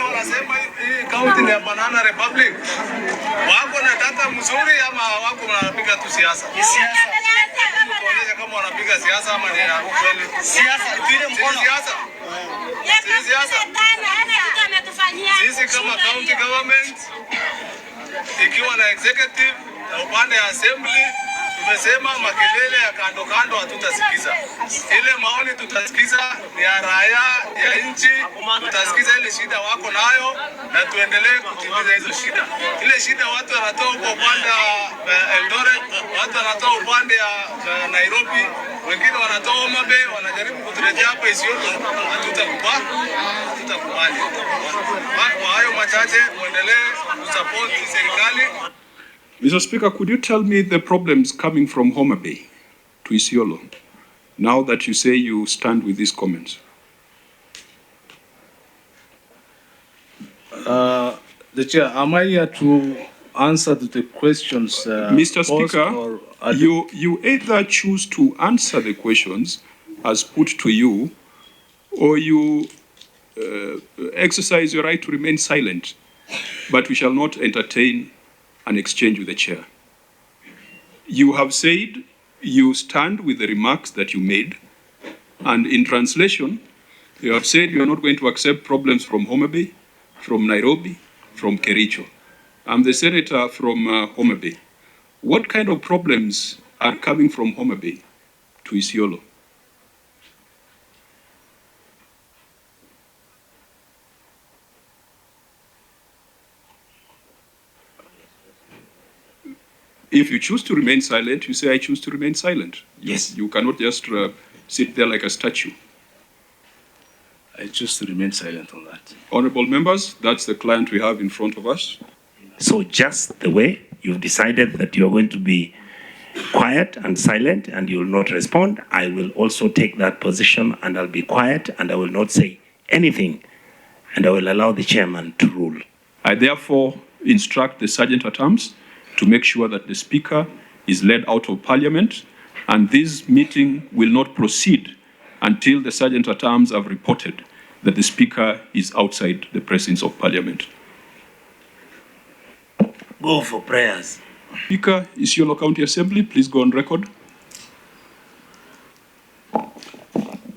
wale wanasema hii county ni ya Banana Republic. Wako na data mzuri ama wako wanapiga tu siasa? Siasa. Tuonyeshe kama wanapiga siasa ama ni kweli siasa. Tuile mkono siasa. Siasa. Sisi kama county government ikiwa na executive na upande ya assembly tumesema makelele ya kando kando hatutasikiza. Ile maoni tutasikiza ni ya raia ya nchi, tutasikiza ile shida wako nayo na tuendelee kutimiza hizo shida. Ile shida watu wanatoa huko upande Eldoret, watu wanatoa upande ya Nairobi, wengine wanatoa Homa Bay, wanajaribu kutuletea hapa Isiolo, hatutakubali. Kwa hayo machache muendelee kusupport serikali. Mr. Speaker, could you tell me the problems coming from Homa Bay to Isiolo, now that you say you stand with these comments? The Chair, am I here to answer the questions? Mr. Speaker, you either choose to answer the questions as put to you, or you exercise your right to remain silent, but we shall not entertain an exchange with the chair. You have said you stand with the remarks that you made, and in translation, you have said you are not going to accept problems from Homa Bay, from Nairobi, from Kericho. I'm the senator from Homa Bay. What kind of problems are coming from Homa Bay to Isiolo? If you choose to remain silent, you say, I choose to remain silent. Yes. You cannot just sit there like a statue. I choose to remain silent on that. Honorable members, that's the client we have in front of us. So just the way you've decided that you're going to be quiet and silent and you will not respond, I will also take that position and I'll be quiet and I will not say anything and I will allow the chairman to rule. I therefore instruct the Sergeant at Arms to make sure that the Speaker is led out of Parliament, and this meeting will not proceed until the Sergeant at Arms have reported that the Speaker is outside the presence of Parliament. Go for prayers. Speaker, Isiolo County Assembly, please go on record.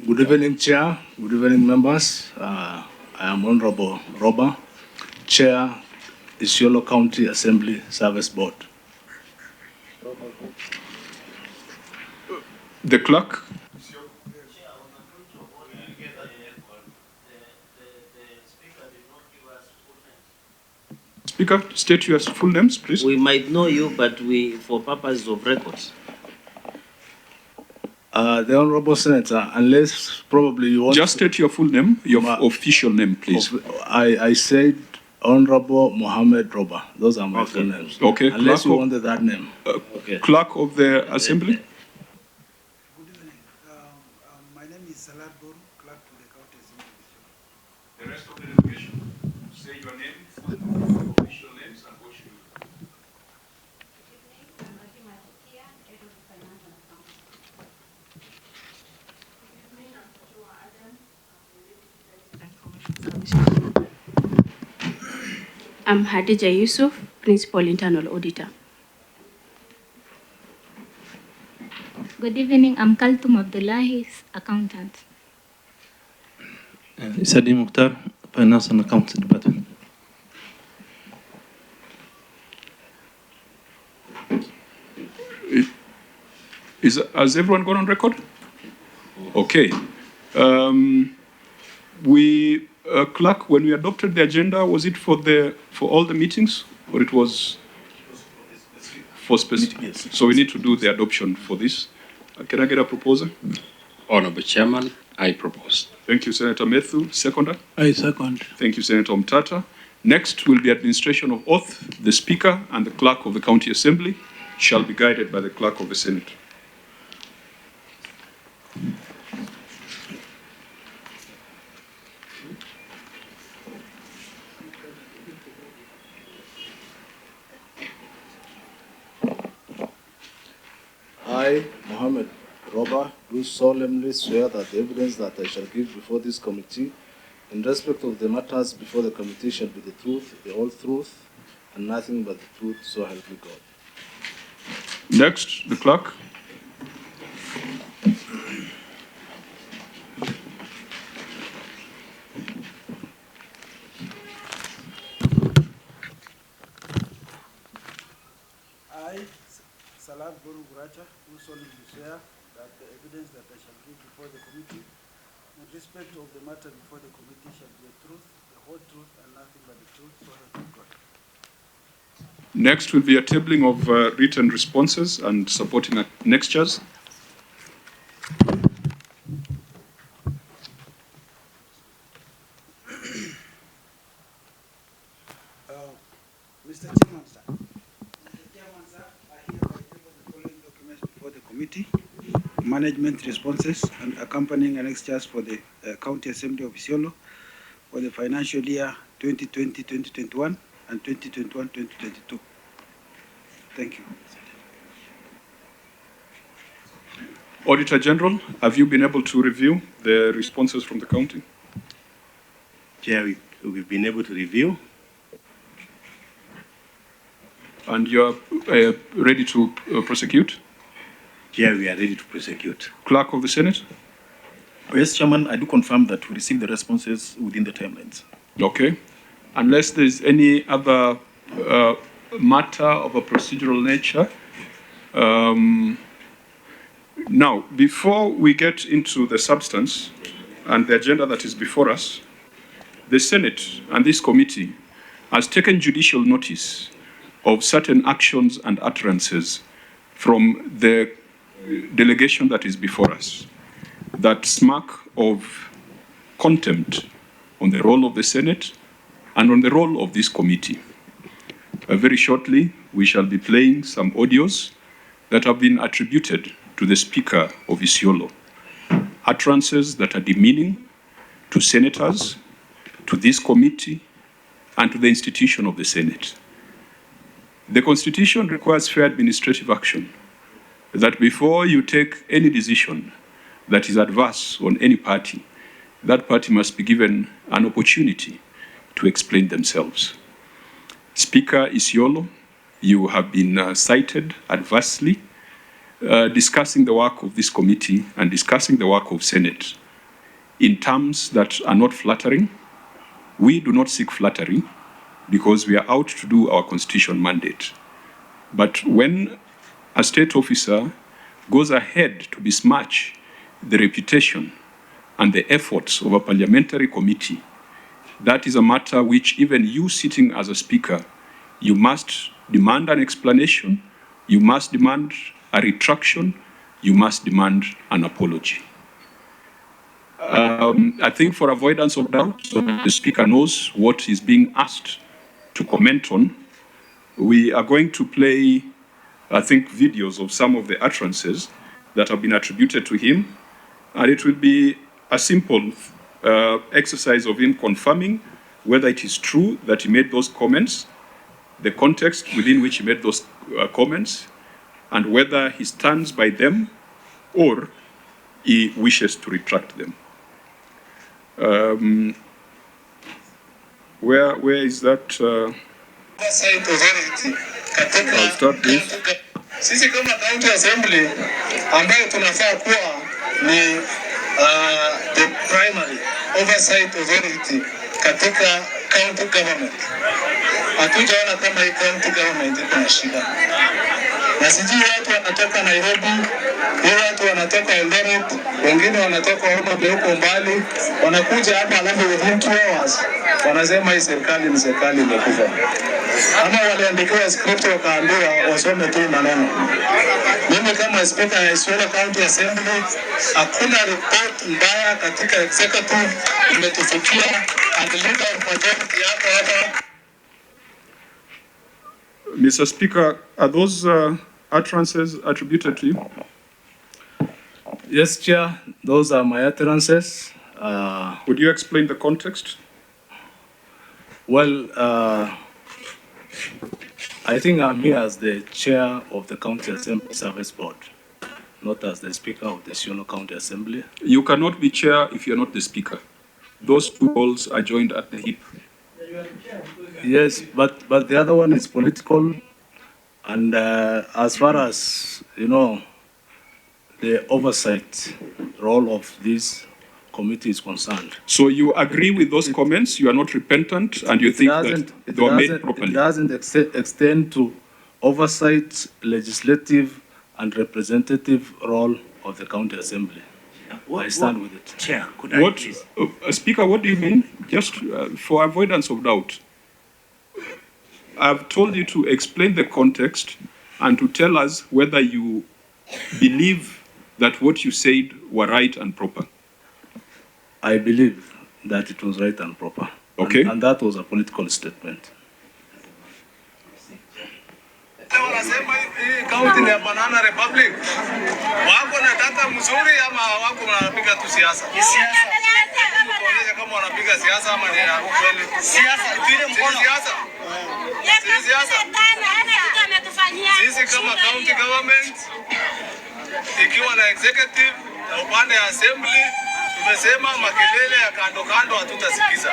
Good evening, Chair. Good evening, members. I am Honorable Roba, Chair, Isiolo County Assembly Service Board. The clerk. Speaker, state your full names, please. We might know you, but for purposes of records. The Honorable Senator, unless probably you want... Just state your full name, your official name, please. I said Honorable Mohammed Roba. Those are my full names. Okay. Unless you wanted that name. Okay. Clerk of the Assembly. Good evening. My name is Salat Boru, clerk to the County Assembly. The rest of the delegation, say your name, full official names, and what you do. I'm Hadija Yusuf, Principal Internal Auditor. Good evening, I'm Kaltum Abdullahi, Accountant. Isadi Mukhtar, Finance and Accounts Department. Has everyone gone on record? Okay. Clerk, when we adopted the agenda, was it for all the meetings, or it was for specific? Yes. So we need to do the adoption for this. Can I get a proposer? Honorable Chairman, I propose. Thank you, Senator Methu. Seconder? I second. Thank you, Senator Mtata. Next will be administration of oath. The Speaker and the Clerk of the County Assembly shall be guided by the Clerk of the Senate. I, Mohammed Roba, do solemnly swear that the evidence that I shall give before this committee In respect of the matters before the committee shall be the truth, the whole truth, and nothing but the truth, so help me God. Next, the clerk. I, Salat Boru Guracha, do solemnly swear that the evidence that I shall give before the committee in respect of the matter before the committee shall be the truth, the whole truth, and nothing but the truth, so help me God. Next will be a tabling of written responses and supporting annexures. Mr. Chairman, sir. Mr. Chairman, sir, I hereby table the following documents before the committee: management responses and accompanying annexures for the County Assembly of Isiolo for the financial year 2020-2021 and 2021-2022. Thank you. Auditor General, have you been able to review the responses from the county? Chair, we've been able to review. And you are ready to prosecute? Chair, we are ready to prosecute. Clerk of the Senate? Yes, Chairman, I do confirm that we received the responses within the timelines. Okay. Unless there's any other matter of a procedural nature. Now, before we get into the substance and the agenda that is before us, the Senate and this committee has taken judicial notice of certain actions and utterances from the delegation that is before us that smack of contempt on the role of the Senate and on the role of this committee. Very shortly, we shall be playing some audios that have been attributed to the Speaker of Isiolo. Utterances that are demeaning to senators, to this committee, and to the institution of the Senate. The Constitution requires fair administrative action, that before you take any decision that is adverse on any party, that party must be given an opportunity to explain themselves. Speaker Isiolo, you have been cited adversely, discussing the work of this committee and discussing the work of Senate in terms that are not flattering. We do not seek flattery because we are out to do our constitutional mandate. But when a state officer goes ahead to besmirch the reputation and the efforts of a parliamentary committee, that is a matter which even you sitting as a speaker, you must demand an explanation, you must demand a retraction, you must demand an apology. I think for avoidance of doubt, so that the speaker knows what he's being asked to comment on, we are going to play, I think, videos of some of the utterances that have been attributed to him, and it will be a simple exercise of him confirming whether it is true that he made those comments, the context within which he made those comments, and whether he stands by them or he wishes to retract them. Where is that? I'll start this. Sisi kama County Assembly ambayo tunafaa kuwa ni the primary oversight authority katika county government. Hatujaona kama hii county government iko na shida. Na sijui watu wanatoka Nairobi, watu wanatoka Eldoret, wengine wanatoka Homa Bay huko mbali, wanakuja hapa alafu within 2 hours wanasema hii serikali ni serikali imekufa. Ama waliandikiwa script wakaambiwa wasome tu maneno. Mimi kama speaker ya Isiolo County Assembly, hakuna report mbaya katika executive imetufikia, and leader of majority yako hapa. Mr. Speaker, are those utterances attributed to you? Yes, Chair, those are my utterances. Would you explain the context? Well, I think I'm here as the chair of the County Assembly Service Board, not as the Speaker of the Isiolo County Assembly. You cannot be chair if you're not the Speaker. those two roles are joined at the hip. Yes, but the other one is political, and as far as you know, the oversight role of this committee is concerned. So you agree with those comments? You are not repentant, and you think that they were made properly? It doesn't extend to oversight, legislative, and representative role of the county assembly. I stand with it. Chair, could I please? Speaker, what do you mean? Just for avoidance of doubt. I've told you to explain the context and to tell us whether you believe that what you said were right and proper. I believe that it was right and proper. Okay. And that was a political statement. Wanasema hii kaunti ni ya banana republic. Wako na data mzuri ama wako wanapiga tu siasa? Siasa. Tuonyeshe kama wanapiga siasa ama ni ya ukweli. Siasa, tupige mkono. Siasa. Siasa. Sisi kama county government ikiwa na executive na upande ya assembly tumesema makelele ya kando kando hatutasikiza.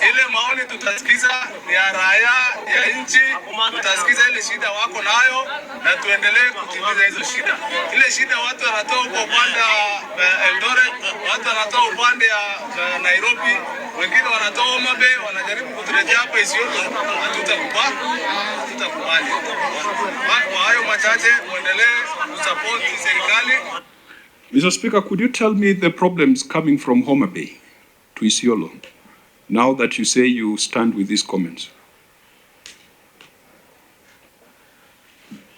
Ile maoni tutasikiza ni ya raia ya nchi, tutasikiza ile shida wako nayo na tuendelee kutimiza hizo shida. Ile shida watu wanatoa huko upande wa Eldoret, watu wanatoa upande ya Nairobi, wengine wanatoa Homa Bay, wanajaribu kutuletea hapa Isiolo, hatutakubali. Kwa hayo machache muendelee kusupport serikali. Mr. Speaker, could you tell me the problems coming from Homa Bay to Isiolo, now that you say you stand with these comments?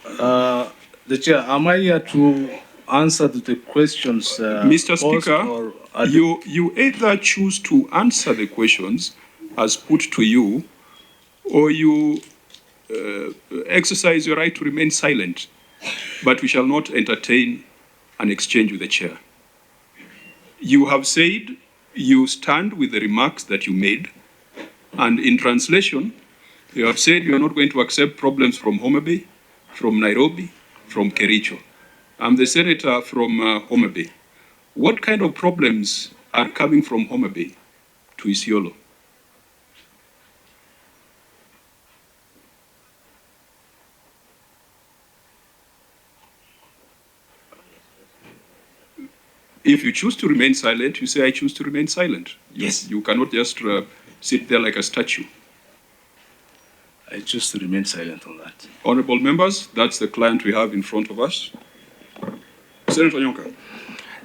The Chair, am I here to answer the questions? Mr. Speaker, you either choose to answer the questions as put to you, or you exercise your right to remain silent, but we shall not entertain an exchange with the chair. You have said you stand with the remarks that you made, and in translation, you have said you are not going to accept problems from Homa Bay, from Nairobi, from Kericho. I'm the senator from Homa Bay. What kind of problems are coming from Homa Bay to Isiolo? If you choose to remain silent, you say, I choose to remain silent. Yes. You cannot just sit there like a statue. I choose to remain silent on that. Honorable members, that's the client we have in front of us. Senator Nyonka.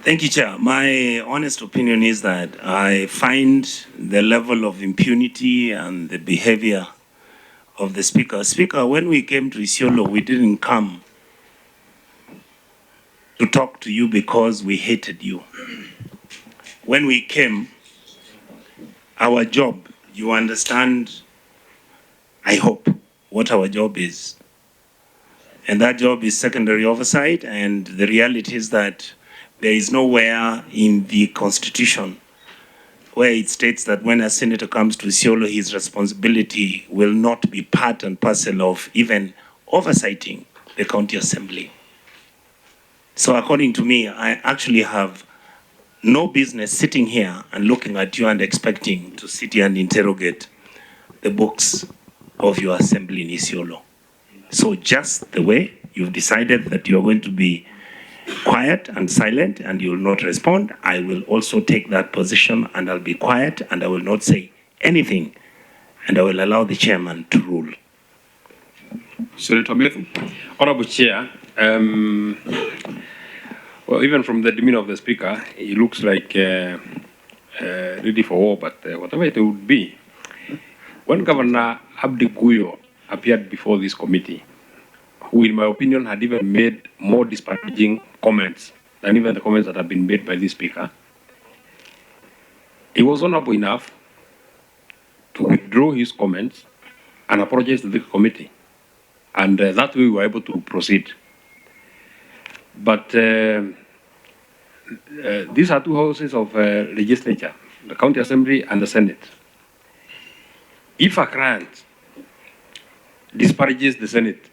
Thank you, Chair. My honest opinion is that I find the level of impunity and the behavior of the Speaker. Speaker, when we came to Isiolo, we didn't come to talk to you because we hated you. When we came, our job, you understand, I hope, what our job is. And that job is secondary oversight, and the reality is that there is nowhere in the Constitution where it states that when a senator comes to Isiolo, his responsibility will not be part and parcel of even oversighting the county assembly. So according to me, I actually have no business sitting here and looking at you and expecting to sit here and interrogate the books of your assembly in Isiolo. So just the way you've decided that you're going to be quiet and silent and you will not respond, I will also take that position and I'll be quiet and I will not say anything and I will allow the chairman to rule. Senator Methu. Honorable Chair, well, even from the demeanor of the Speaker, he looks like ready for war, but whatever it would be. When Governor Abdi Guyo appeared before this committee, who in my opinion had even made more disparaging comments than even the comments that have been made by this Speaker, he was honorable enough to withdraw his comments and apologize to the committee. And that way we were able to proceed. But these are two houses of legislature, the county assembly and the Senate. If a client disparages the Senate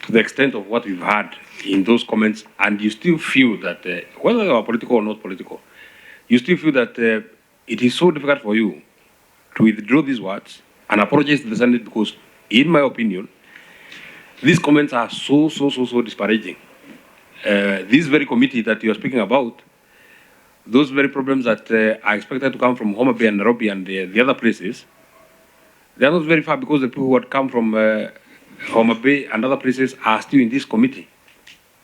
to the extent of what we've heard in those comments, and you still feel that, whether they are political or not political, you still feel that it is so difficult for you to withdraw these words and apologize to the Senate because, in my opinion, these comments are so disparaging. This very committee that you are speaking about, those very problems that are expected to come from Homa Bay and Nairobi and the other places, they are not very far because the people who had come from Homa Bay and other places are still in this committee.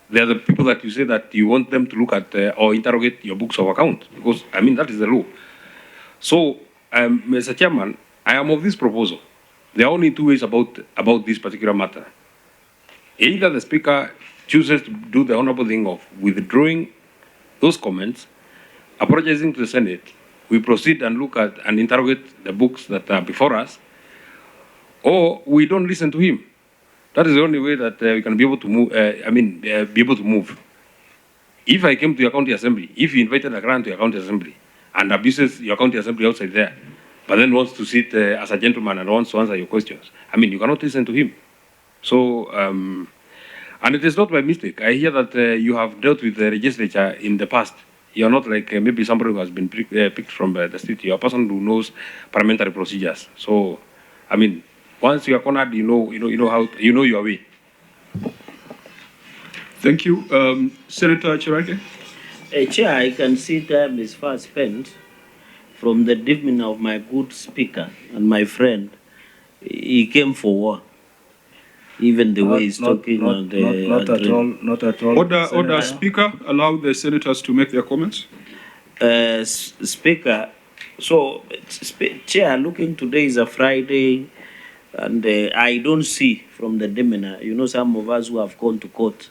They are the people that you say that you want them to look at or interrogate your books of account, because, I mean, that is the law. So, Mr. Chairman, I am of this proposal. There are only two ways about this particular matter. Either the Speaker chooses to do the honorable thing of withdrawing those comments, apologizing to the Senate, we proceed and look at and interrogate the books that are before us, or we don't listen to him. That is the only way that we can be able to move, be able to move. If I came to your county assembly, if you invited a client to your county assembly and abuses your county assembly outside there, but then wants to sit as a gentleman and wants to answer your questions, I mean, you cannot listen to him. So, and it is not my mistake. I hear that you have dealt with the legislature in the past. You are not like maybe somebody who has been picked from the street. You are a person who knows parliamentary procedures. So, I mean, once you are cornered, you know your way. Thank you. Senator Chirake? Chair, I can see time is far spent. From the demeanor of my good speaker and my friend, he came for war. Even the way he's talking on the... Not at all. Order, Speaker. Allow the senators to make their comments. Speaker, so, Chair, looking today is a Friday, and I don't see from the demeanor, some of us who have gone to court,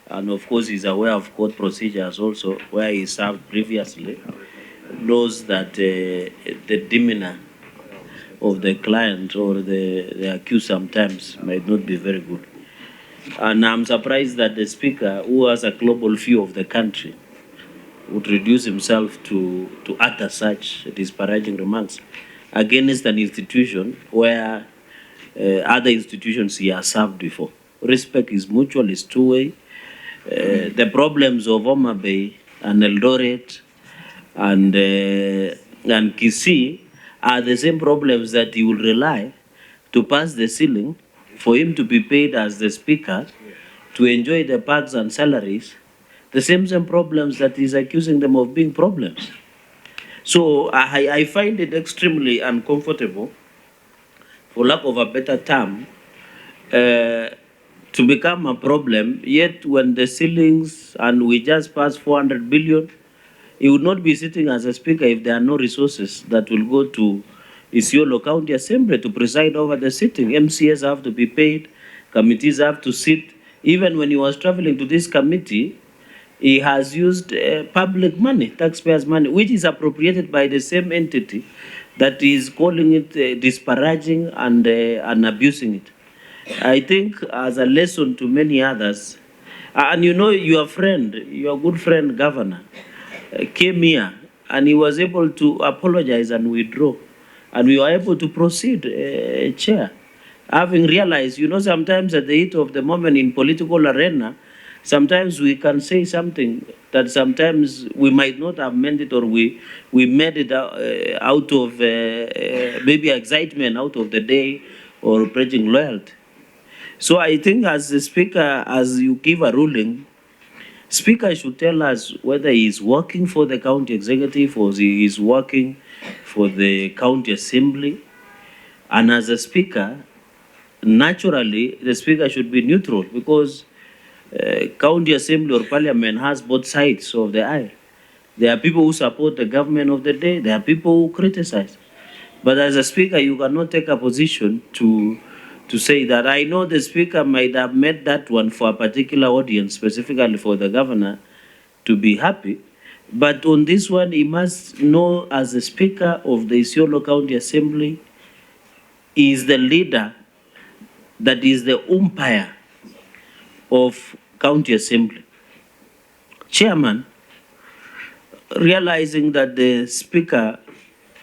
and of course he's aware of court procedures also, where he served previously, knows that the demeanor of the client or the accused sometimes might not be very good. And I'm surprised that the Speaker, who has a global view of the country, would reduce himself to utter such disparaging remarks against an institution where other institutions he has served before. Respect is mutual, is two-way. The problems of Homa Bay and Eldoret and Kisii are the same problems that he will rely to pass the ceiling for him to be paid as the Speaker to enjoy the perks and salaries, the same problems that he's accusing them of being problems. So I find it extremely uncomfortable, for lack of a better term, to become a problem, yet when the ceilings and we just passed 400 billion, he would not be sitting as a Speaker if there are no resources that will go to Isiolo County Assembly to preside over the sitting. MCS have to be paid, committees have to sit. Even when he was traveling to this committee, he has used public money, taxpayers' money, which is appropriated by the same entity that is calling it disparaging and abusing it. I think as a lesson to many others, and your friend, your good friend, Governor, came here and he was able to apologize and withdraw. And we were able to proceed, Chair. Having realized, sometimes at the heat of the moment in political arena, sometimes we can say something that sometimes we might not have meant it, or we made it out of maybe excitement out of the day or pledging loyalty. So I think as the Speaker, as you give a ruling, Speaker should tell us whether he is working for the county executive or he is working for the county assembly. And as a Speaker, naturally, the Speaker should be neutral, because county assembly or parliament has both sides of the aisle. There are people who support the government of the day. There are people who criticize. But as a Speaker, you cannot take a position to say that. I know the Speaker might have made that one for a particular audience, specifically for the governor, to be happy. But on this one, he must know, as the Speaker of the Isiolo County Assembly, he is the leader, that is the umpire of County Assembly. Chairman, realizing that the Speaker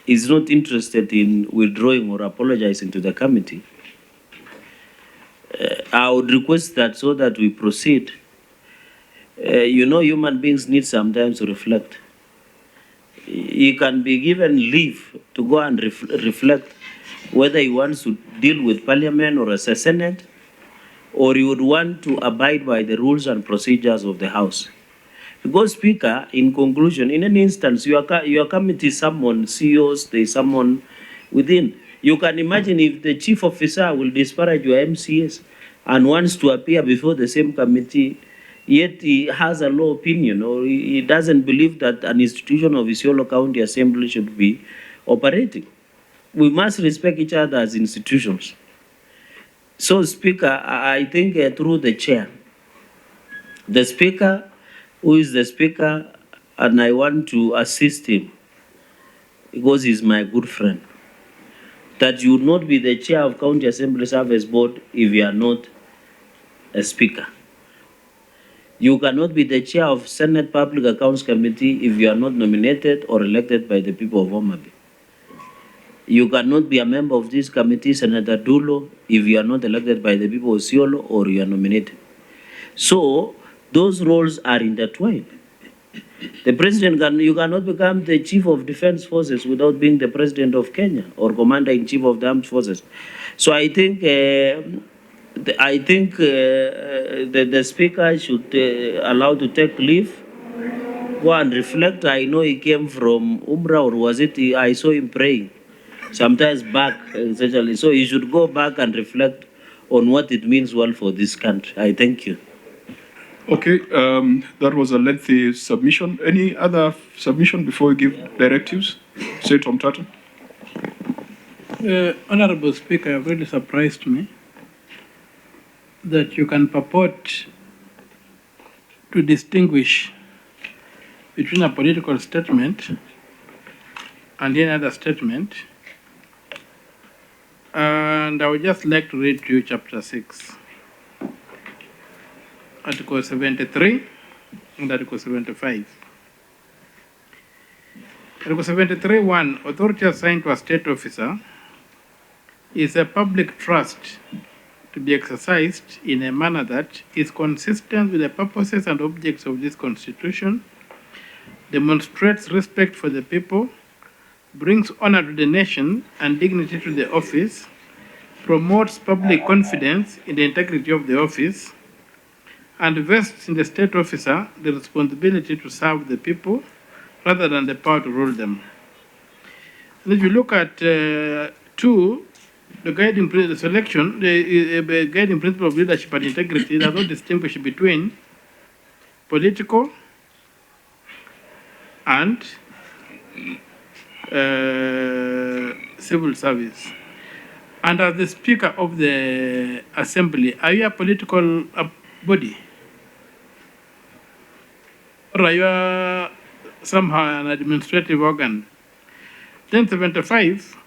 is not interested in withdrawing or apologizing to the committee, I would request that, so that we proceed. Human beings need sometimes to reflect. he can be given leave to go and reflect whether he wants to deal with Parliament or as a Senate, or he would want to abide by the rules and procedures of the House. Because Speaker, in conclusion, in any instance, your committee summon CEOs, they summon within. You can imagine if the chief officer will disparage your MCS and wants to appear before the same committee, yet he has a low opinion, or he doesn't believe that an institution of Isiolo County Assembly should be operating. We must respect each other as institutions. So, Speaker, I think through the chair, the Speaker, who is the Speaker, and I want to assist him because he's my good friend, that you would not be the chair of County Assembly Service Board if you are not a Speaker. You cannot be the chair of Senate Public Accounts Committee if you are not nominated or elected by the people of Homa Bay. You cannot be a member of this committee, Senator Dulo, if you are not elected by the people of Isiolo or you are nominated. So those roles are intertwined. The president you cannot become the chief of defense forces without being the president of Kenya or commander-in-chief of the armed forces. So I think the speaker should allow to take leave, go and reflect. I know he came from Umrah, or was it? I saw him praying sometimes back, essentially. So he should go back and reflect on what it means well for this country. I thank you. Okay, that was a lengthy submission. Any other submission before we give directives? Senator Mtata. Honorable Speaker, you've really surprised me that you can purport to distinguish between a political statement and any other statement. And I would just like to read to you chapter 6. Article 73 and Article 75. Article 73:1, authority assigned to a state officer is a public trust to be exercised in a manner that is consistent with the purposes and objects of this Constitution, demonstrates respect for the people, brings honor to the nation and dignity to the office, promotes public confidence in the integrity of the office, and vests in the state officer the responsibility to serve the people rather than the power to rule them. And if you look at 2, the guiding the guiding principle of leadership and integrity does not distinguish between political and civil service. And as the Speaker of the Assembly, are you a political body? Or are you somehow an administrative organ? Then 75,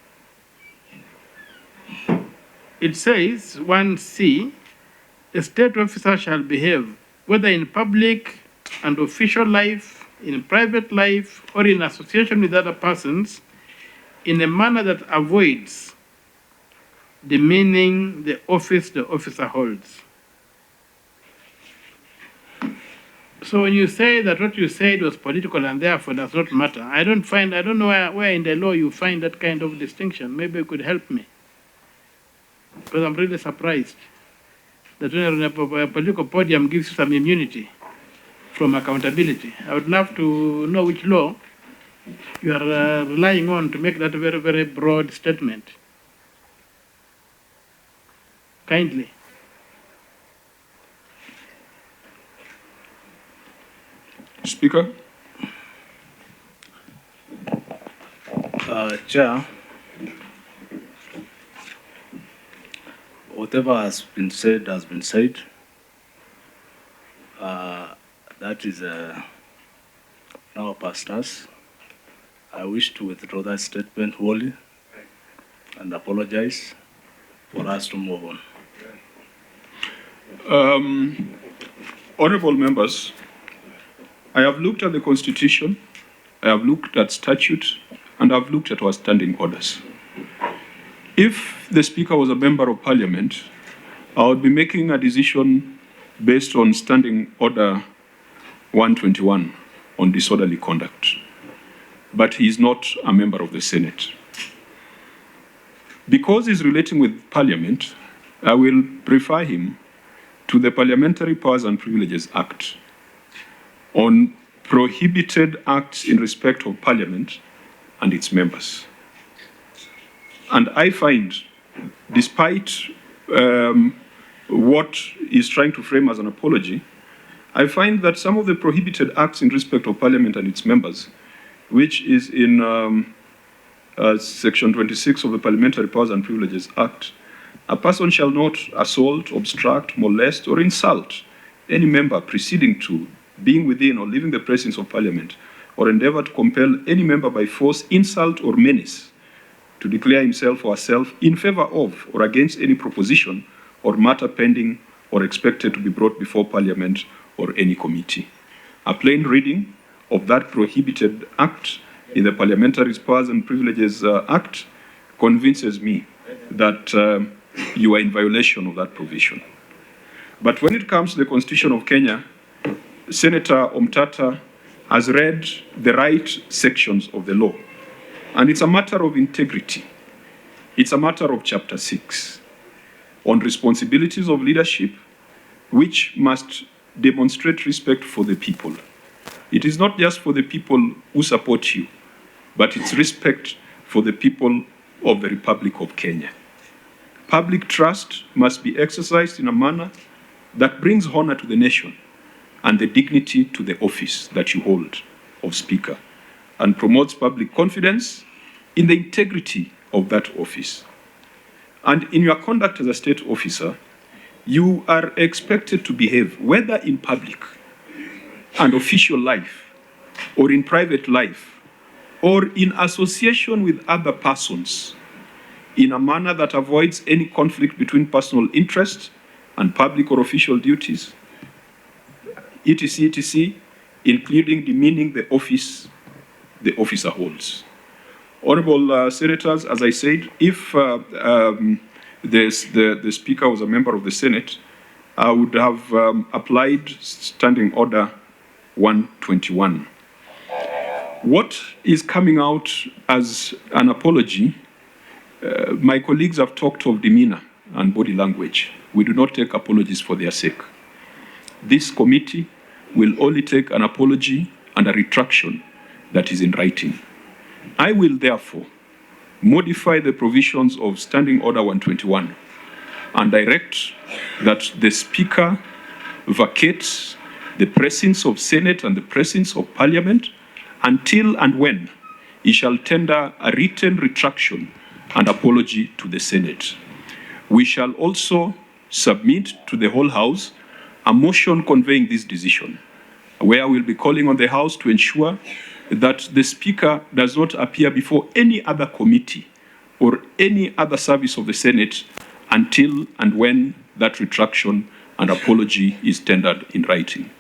it says, 1C, a state officer shall behave, whether in public and official life, in private life, or in association with other persons, in a manner that avoids demeaning the office the officer holds. So when you say that what you said was political and therefore does not matter, I don't know where in the law you find that kind of distinction. Maybe you could help me. Because I'm really surprised that when a political podium gives you some immunity from accountability. I would love to know which law you are relying on to make that a very, very broad statement. Kindly. Speaker. Chair, whatever has been said has been said. That is now past us. I wish to withdraw that statement wholly and apologize for us to move on. Honorable members, I have looked at the Constitution, I have looked at statute, and I've looked at our standing orders. If the Speaker was a member of Parliament, I would be making a decision based on Standing Order 121 on disorderly conduct. but he is not a member of the Senate. Because he's relating with Parliament, I will refer him to the Parliamentary Powers and Privileges Act on prohibited acts in respect of Parliament and its members. And I find, despite what he's trying to frame as an apology, I find that some of the prohibited acts in respect of Parliament and its members, which is in Section 26 of the Parliamentary Powers and Privileges Act, a person shall not assault, obstruct, molest, or insult any member preceding to, being within, or leaving the presence of Parliament, or endeavor to compel any member by force, insult, or menace to declare himself or herself in favor of or against any proposition or matter pending or expected to be brought before Parliament or any committee. A plain reading of that prohibited act in the Parliamentary Powers and Privileges Act convinces me that you are in violation of that provision. But when it comes to the Constitution of Kenya, Senator Omtata has read the right sections of the law. And it's a matter of integrity. It's a matter of Chapter 6 on responsibilities of leadership, which must demonstrate respect for the people. It is not just for the people who support you, but it's respect for the people of the Republic of Kenya. Public trust must be exercised in a manner that brings honor to the nation and the dignity to the office that you hold of Speaker, and promotes public confidence in the integrity of that office. And in your conduct as a state officer, you are expected to behave, whether in public and official life, or in private life, or in association with other persons, in a manner that avoids any conflict between personal interest and public or official duties, etc., including demeaning the office the officer holds. Honorable Senators, as I said, if the Speaker was a member of the Senate, I would have applied Standing Order 121. What is coming out as an apology, my colleagues have talked of demeanor and body language. We do not take apologies for their sake. This committee will only take an apology and a retraction that is in writing. I will therefore modify the provisions of Standing Order 121 and direct that the Speaker vacates the presence of Senate and the presence of Parliament until and when he shall tender a written retraction and apology to the Senate. We shall also submit to the whole House a motion conveying this decision, where we'll be calling on the House to ensure that the Speaker does not appear before any other committee or any other service of the Senate until and when that retraction and apology is tendered in writing.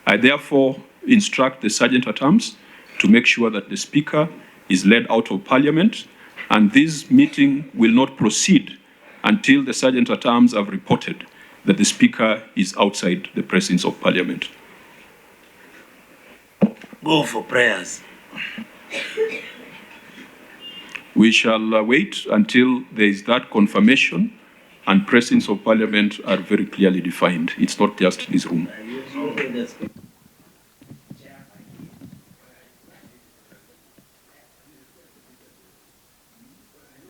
I therefore instruct the Sergeant-at-Arms to make sure that the Speaker is led out of Parliament, and this meeting will not proceed until the Sergeant-at-Arms have reported that the Speaker is outside the presence of Parliament. Go for prayers. We shall wait until there is that confirmation and presence of Parliament are very clearly defined. It's not just this room.